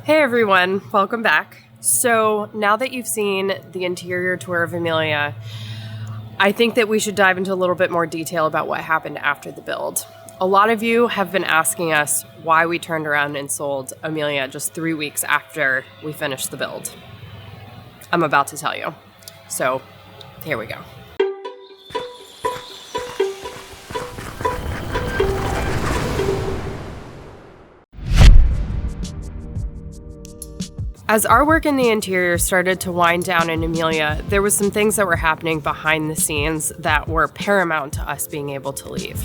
Hey everyone, welcome back. So now that you've seen the interior tour of Amelia, I think that we should dive into a little bit more detail about what happened after the build. A lot of you have been asking us why we turned around and sold Amelia just 3 weeks after we finished the build. I'm about to tell you. So here we go. As our work in the interior started to wind down in Amelia, there was some things that were happening behind the scenes that were paramount to us being able to leave.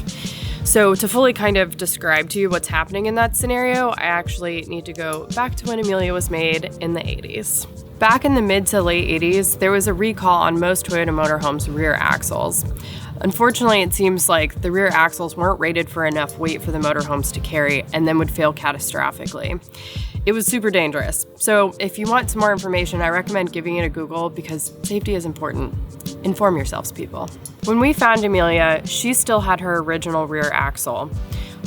So to fully kind of describe to you what's happening in that scenario, I actually need to go back to when Amelia was made in the 80s. Back in the mid to late 80s, there was a recall on most Toyota motorhomes' rear axles. Unfortunately, it seems like the rear axles weren't rated for enough weight for the motorhomes to carry and then would fail catastrophically. It was super dangerous. So if you want some more information, I recommend giving it a Google because safety is important. Inform yourselves, people. When we found Amelia, she still had her original rear axle.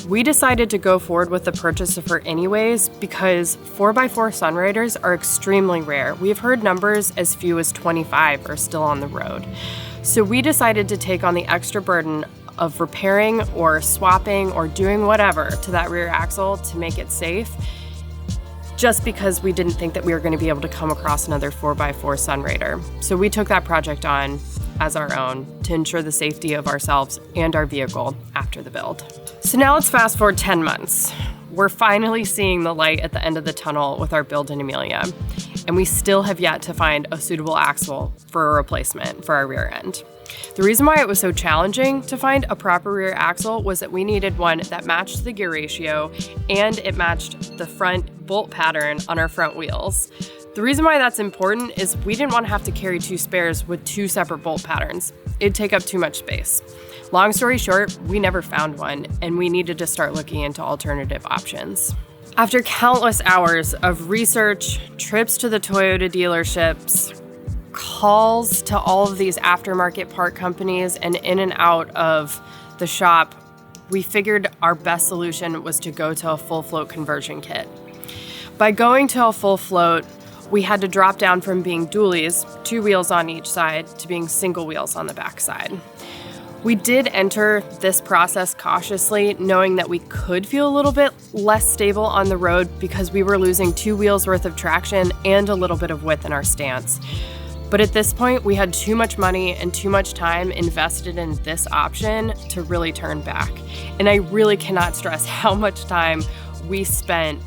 We decided to go forward with the purchase of her anyways because 4x4 Sunriders are extremely rare. We have heard numbers as few as 25 are still on the road. So we decided to take on the extra burden of repairing or swapping or doing whatever to that rear axle to make it safe, just because we didn't think that we were going to be able to come across another 4x4 Sunrider. So we took that project on as our own to ensure the safety of ourselves and our vehicle after the build. So now let's fast forward 10 months. We're finally seeing the light at the end of the tunnel with our build in Amelia, and we still have yet to find a suitable axle for a replacement for our rear end. The reason why it was so challenging to find a proper rear axle was that we needed one that matched the gear ratio and it matched the front bolt pattern on our front wheels. The reason why that's important is we didn't want to have to carry two spares with two separate bolt patterns. It'd take up too much space. Long story short, we never found one and we needed to start looking into alternative options. After countless hours of research, trips to the Toyota dealerships, calls to all of these aftermarket part companies and in and out of the shop, we figured our best solution was to go to a full float conversion kit. By going to a full float, we had to drop down from being dualies, 2 wheels on each side, to being single wheels on the back side. We did enter this process cautiously, knowing that we could feel a little bit less stable on the road because we were losing 2 wheels worth of traction and a little bit of width in our stance. But at this point, we had too much money and too much time invested in this option to really turn back. And I really cannot stress how much time we spent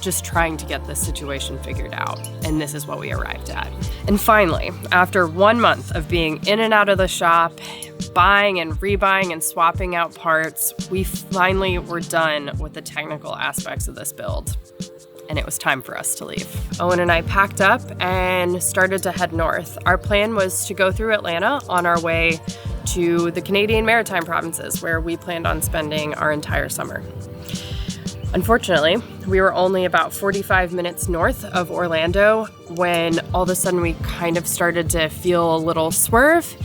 just trying to get this situation figured out. And this is what we arrived at. And finally, after 1 month of being in and out of the shop, buying and rebuying and swapping out parts, we finally were done with the technical aspects of this build. And it was time for us to leave. Owen and I packed up and started to head north. Our plan was to go through Atlanta on our way to the Canadian Maritime provinces, where we planned on spending our entire summer. Unfortunately, we were only about 45 minutes north of Orlando when all of a sudden we kind of started to feel a little swerve.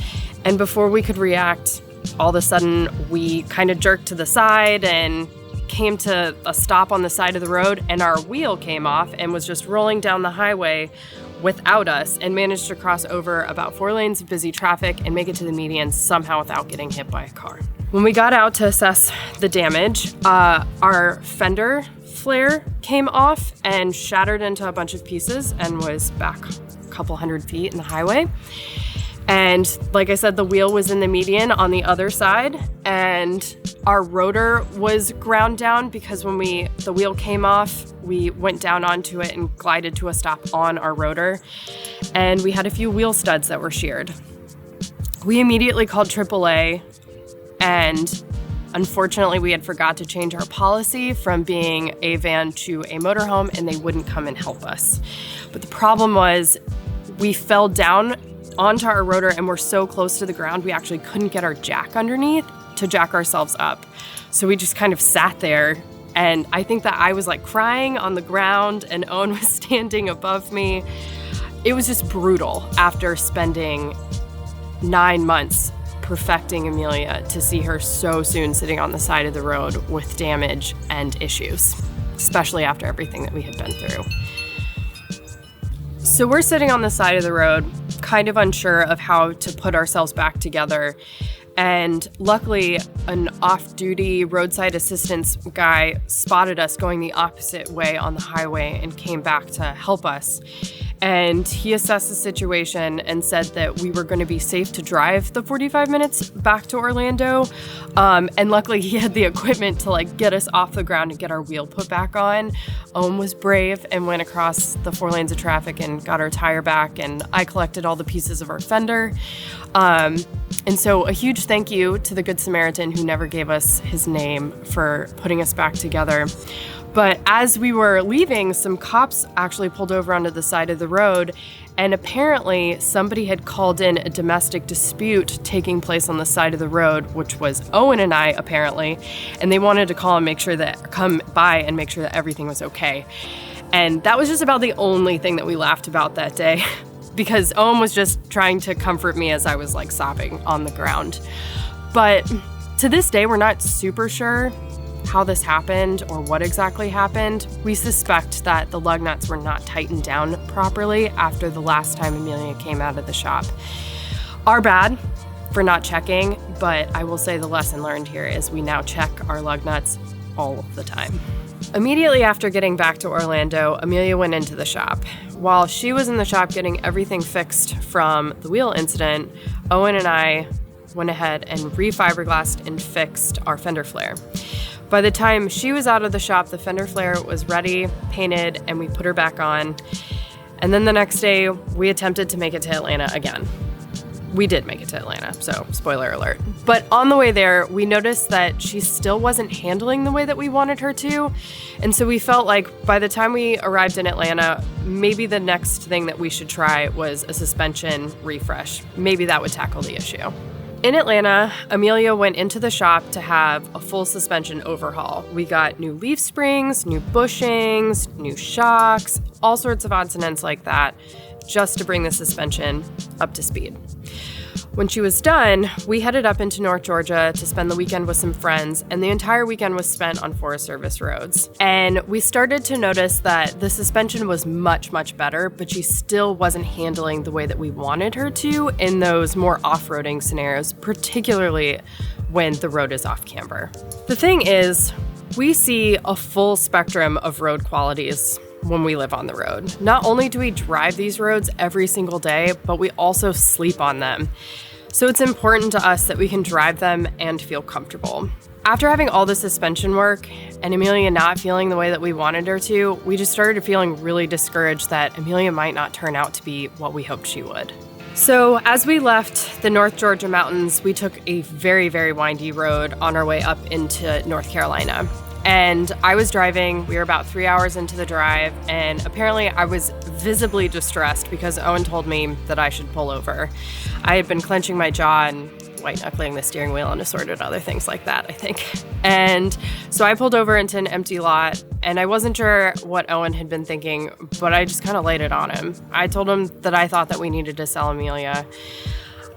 And before we could react, all of a sudden we kind of jerked to the side and came to a stop on the side of the road, and our wheel came off and was just rolling down the highway without us and managed to cross over about 4 lanes of busy traffic and make it to the median somehow without getting hit by a car. When we got out to assess the damage, our fender flare came off and shattered into a bunch of pieces and was back a couple hundred feet in the highway. And like I said, the wheel was in the median on the other side, and our rotor was ground down because when the wheel came off, we went down onto it and glided to a stop on our rotor, and we had a few wheel studs that were sheared. We immediately called AAA, and unfortunately, we had forgot to change our policy from being a van to a motorhome, and they wouldn't come and help us. But the problem was we fell down onto our rotor and we're so close to the ground, we actually couldn't get our jack underneath to jack ourselves up. So we just kind of sat there, and I think that I was like crying on the ground and Owen was standing above me. It was just brutal after spending 9 months perfecting Amelia to see her so soon sitting on the side of the road with damage and issues, especially after everything that we had been through. So we're sitting on the side of the road, kind of unsure of how to put ourselves back together. And luckily, an off-duty roadside assistance guy spotted us going the opposite way on the highway and came back to help us. And he assessed the situation and said that we were going to be safe to drive the 45 minutes back to Orlando. And luckily, he had the equipment to get us off the ground and get our wheel put back on. Owen was brave and went across the 4 lanes of traffic and got our tire back. And I collected all the pieces of our fender. And so a huge thank you to the Good Samaritan who never gave us his name for putting us back together. But as we were leaving, some cops actually pulled over onto the side of the road, and apparently somebody had called in a domestic dispute taking place on the side of the road, which was Owen and I, apparently, and they wanted to come by and make sure that everything was okay. And that was just about the only thing that we laughed about that day, because Owen was just trying to comfort me as I was sobbing on the ground. But to this day, we're not super sure how this happened or what exactly happened. We suspect that the lug nuts were not tightened down properly after the last time Amelia came out of the shop. Our bad for not checking, but I will say the lesson learned here is we now check our lug nuts all the time. Immediately after getting back to Orlando, Amelia went into the shop. While she was in the shop getting everything fixed from the wheel incident, Owen and I went ahead and refiberglassed and fixed our fender flare. By the time she was out of the shop, the fender flare was ready, painted, and we put her back on. And then the next day, we attempted to make it to Atlanta again. We did make it to Atlanta, so spoiler alert. But on the way there, we noticed that she still wasn't handling the way that we wanted her to. And so we felt like by the time we arrived in Atlanta, maybe the next thing that we should try was a suspension refresh. Maybe that would tackle the issue. In Atlanta, Amelia went into the shop to have a full suspension overhaul. We got new leaf springs, new bushings, new shocks, all sorts of odds and ends like that, just to bring the suspension up to speed. When she was done, we headed up into North Georgia to spend the weekend with some friends, and the entire weekend was spent on Forest Service roads. And we started to notice that the suspension was much, much better, but she still wasn't handling the way that we wanted her to in those more off-roading scenarios, particularly when the road is off camber. The thing is, we see a full spectrum of road qualities when we live on the road. Not only do we drive these roads every single day, but we also sleep on them. So it's important to us that we can drive them and feel comfortable. After having all the suspension work and Amelia not feeling the way that we wanted her to, we just started feeling really discouraged that Amelia might not turn out to be what we hoped she would. So as we left the North Georgia mountains, we took a very, very windy road on our way up into North Carolina. And I was driving, we were about 3 hours into the drive, and apparently I was visibly distressed because Owen told me that I should pull over. I had been clenching my jaw and white-knuckling the steering wheel and assorted other things like that, I think. And so I pulled over into an empty lot, and I wasn't sure what Owen had been thinking, but I just kind of laid it on him. I told him that I thought that we needed to sell Amelia.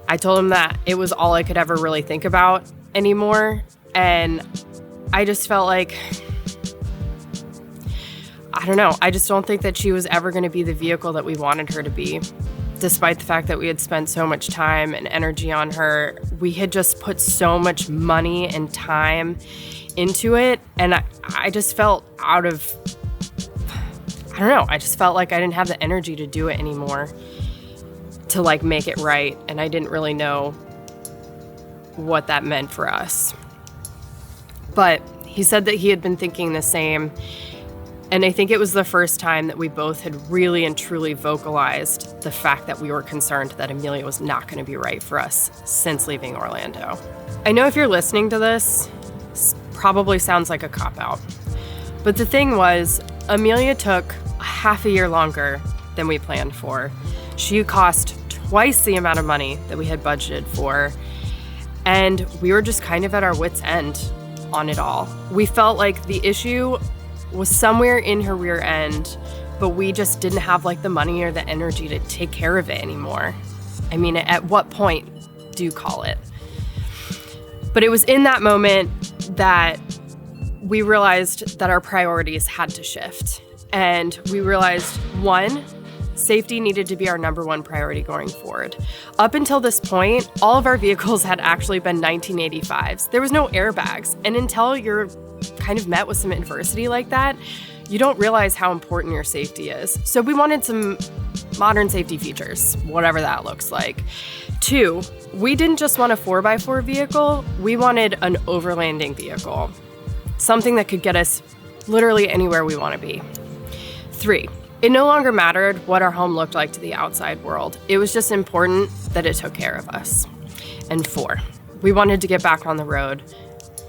I told him that it was all I could ever really think about anymore, and I just felt like, I don't know, I just don't think that she was ever going to be the vehicle that we wanted her to be. Despite the fact that we had spent so much time and energy on her, we had just put so much money and time into it, and I just felt I just felt like I didn't have the energy to do it anymore, to make it right, and I didn't really know what that meant for us. But he said that he had been thinking the same, and I think it was the first time that we both had really and truly vocalized the fact that we were concerned that Amelia was not going to be right for us since leaving Orlando. I know if you're listening to this probably sounds like a cop-out, but the thing was, Amelia took half a year longer than we planned for. She cost twice the amount of money that we had budgeted for, and we were just kind of at our wits' end on it all. We felt like the issue was somewhere in her rear end, but we just didn't have the money or the energy to take care of it anymore. I mean, at what point do you call it? But it was in that moment that we realized that our priorities had to shift. And we realized, one, Safety needed to be our number one priority going forward. Up until this point, all of our vehicles had actually been 1985s. There was no airbags, and until you're kind of met with some adversity like that, you don't realize how important your safety is. So we wanted some modern safety features, whatever that looks like. 2, we didn't just want a 4x4 vehicle, we wanted an overlanding vehicle. Something that could get us literally anywhere we want to be. 3, it no longer mattered what our home looked like to the outside world. It was just important that it took care of us. And 4, we wanted to get back on the road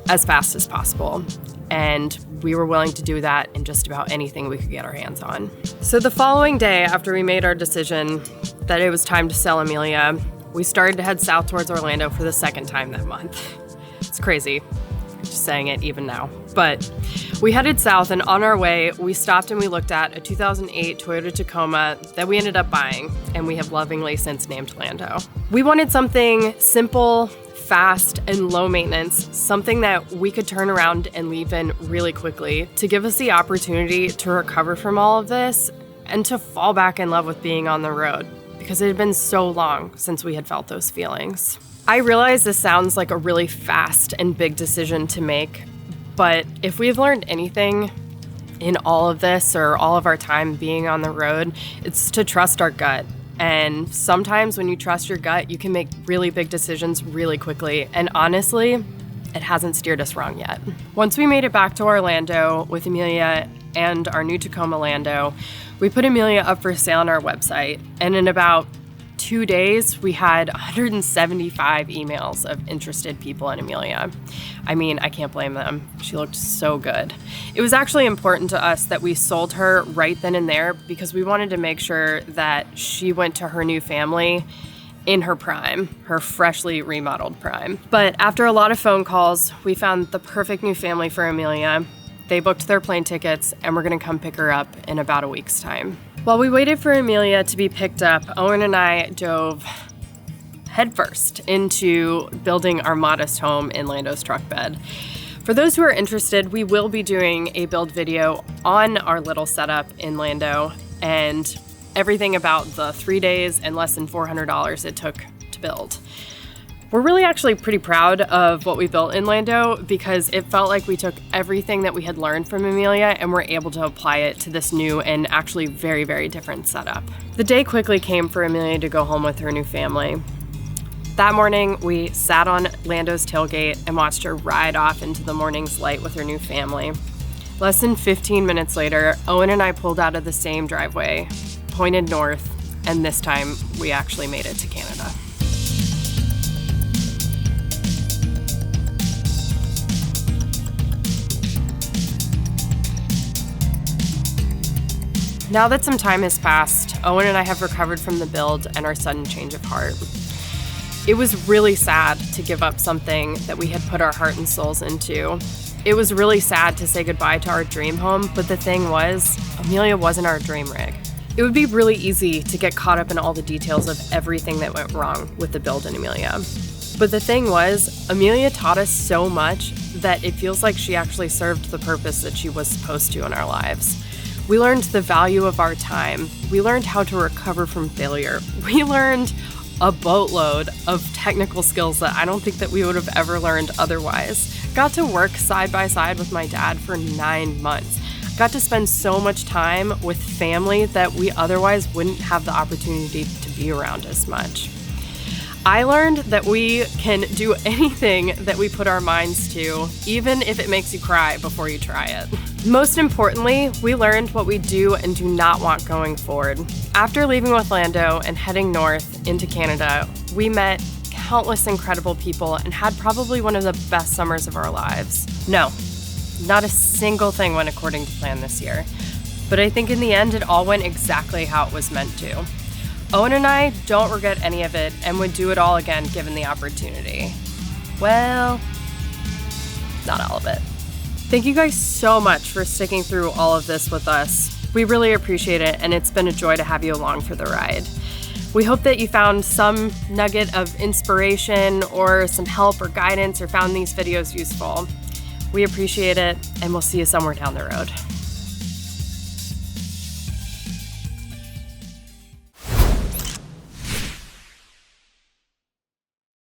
as fast as possible. And we were willing to do that in just about anything we could get our hands on. So the following day, after we made our decision that it was time to sell Amelia, we started to head south towards Orlando for the second time that month. It's crazy, just saying it even now. But we headed south, and on our way, we stopped and we looked at a 2008 Toyota Tacoma that we ended up buying, and we have lovingly since named Lando. We wanted something simple, fast, and low maintenance, something that we could turn around and leave in really quickly to give us the opportunity to recover from all of this and to fall back in love with being on the road, because it had been so long since we had felt those feelings. I realize this sounds like a really fast and big decision to make, but if we've learned anything in all of this or all of our time being on the road, it's to trust our gut. And sometimes when you trust your gut, you can make really big decisions really quickly. And honestly, it hasn't steered us wrong yet. Once we made it back to Orlando with Amelia and our new Tacoma Lando, we put Amelia up for sale on our website. And in about 2 days, we had 175 emails of interested people in Amelia. I mean, I can't blame them. She looked so good. It was actually important to us that we sold her right then and there because we wanted to make sure that she went to her new family in her prime, her freshly remodeled prime. But after a lot of phone calls, we found the perfect new family for Amelia. They booked their plane tickets, and we're gonna come pick her up in about a week's time. While we waited for Amelia to be picked up, Owen and I dove headfirst into building our modest home in Lando's truck bed. For those who are interested, we will be doing a build video on our little setup in Lando and everything about the 3 days and less than $400 it took to build. We're really actually pretty proud of what we built in Lando because it felt like we took everything that we had learned from Amelia and were able to apply it to this new and actually very, very different setup. The day quickly came for Amelia to go home with her new family. That morning, we sat on Lando's tailgate and watched her ride off into the morning's light with her new family. Less than 15 minutes later, Owen and I pulled out of the same driveway, pointed north, and this time we actually made it to Canada. Now that some time has passed, Owen and I have recovered from the build and our sudden change of heart. It was really sad to give up something that we had put our heart and souls into. It was really sad to say goodbye to our dream home, but the thing was, Amelia wasn't our dream rig. It would be really easy to get caught up in all the details of everything that went wrong with the build in Amelia. But the thing was, Amelia taught us so much that it feels like she actually served the purpose that she was supposed to in our lives. We learned the value of our time. We learned how to recover from failure. We learned a boatload of technical skills that I don't think that we would have ever learned otherwise. Got to work side by side with my dad for 9 months. Got to spend so much time with family that we otherwise wouldn't have the opportunity to be around as much. I learned that we can do anything that we put our minds to, even if it makes you cry before you try it. Most importantly, we learned what we do and do not want going forward. After leaving with Lando and heading north into Canada, we met countless incredible people and had probably one of the best summers of our lives. No, not a single thing went according to plan this year, but I think in the end it all went exactly how it was meant to. Owen and I don't regret any of it and would do it all again given the opportunity. Well, not all of it. Thank you guys so much for sticking through all of this with us. We really appreciate it, and it's been a joy to have you along for the ride. We hope that you found some nugget of inspiration or some help or guidance or found these videos useful. We appreciate it, and we'll see you somewhere down the road.